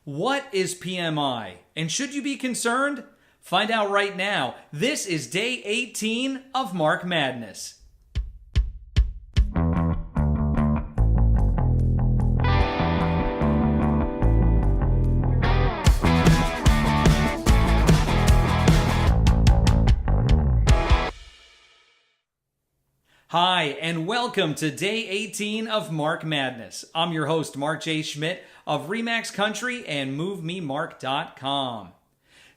What is PMI? And should you be concerned? Find out right now. This is day 18 of Mark Madness. Hi, and welcome to day 18 of Mark Madness. I'm your host, Mark J. Schmidt of Remax Country and MoveMeMark.com.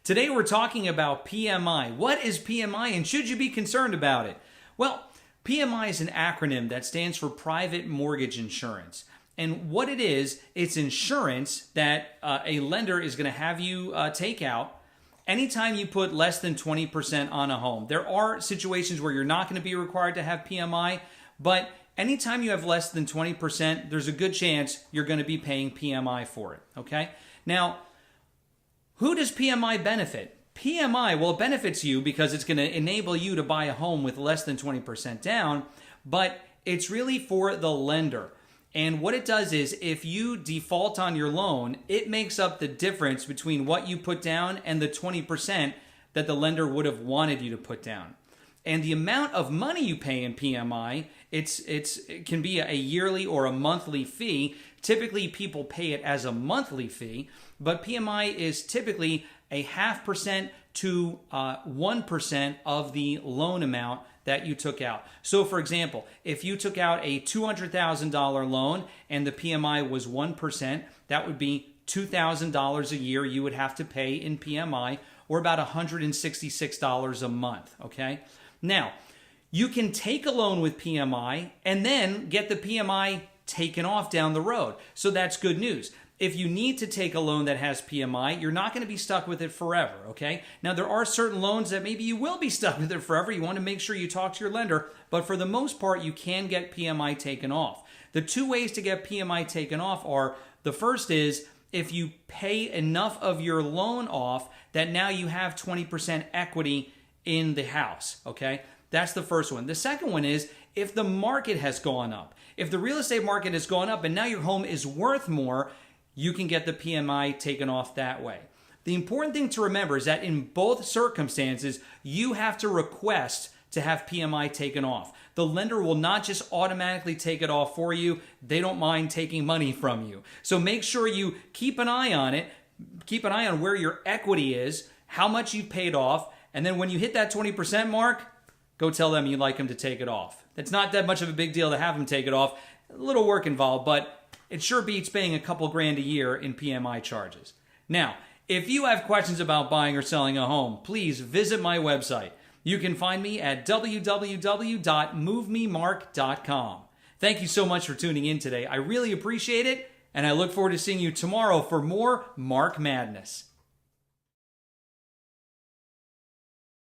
Today we're talking about PMI. What is PMI and should you be concerned about it? Well, PMI is an acronym that stands for Private Mortgage Insurance. And what it is, it's insurance that a lender is going to have you take out anytime you put less than 20% on a home. There are situations where you're not going to be required to have PMI, but anytime you have less than 20%, there's a good chance you're going to be paying PMI for it, okay? Now, who does PMI benefit? PMI, well, it benefits you because it's going to enable you to buy a home with less than 20% down, but it's really for the lender. And what it does is if you default on your loan, it makes up the difference between what you put down and the 20% that the lender would have wanted you to put down. And the amount of money you pay in PMI, it can be a yearly or a monthly fee. Typically, people pay it as a monthly fee, but PMI is typically a 0.5% to 1% of the loan amount that you took out. So for example, if you took out a $200,000 loan and the PMI was 1%, that would be $2,000 a year you would have to pay in PMI, or about $166 a month, okay? Now, you can take a loan with PMI and then get the PMI taken off down the road. So that's good news. If you need to take a loan that has PMI, you're not going to be stuck with it forever, okay? Now, there are certain loans that maybe you will be stuck with it forever. You want to make sure you talk to your lender, but for the most part, you can get PMI taken off. The two ways to get PMI taken off are, the first is if you pay enough of your loan off that now you have 20% equity in the house, okay? That's the first one. The second one is if the market has gone up. If the real estate market has gone up and now your home is worth more, you can get the PMI taken off that way. The important thing to remember is that in both circumstances, you have to request to have PMI taken off. The lender will not just automatically take it off for you. They don't mind taking money from you. So make sure you keep an eye on it. Keep an eye on where your equity is, how much you paid off, and then when you hit that 20% mark, go tell them you'd like them to take it off. It's not that much of a big deal to have them take it off. A little work involved, but it sure beats paying a couple grand a year in PMI charges. Now, if you have questions about buying or selling a home, please visit my website. You can find me at www.MoveMeMark.com. Thank you so much for tuning in today. I really appreciate it, and I look forward to seeing you tomorrow for more Mark Madness.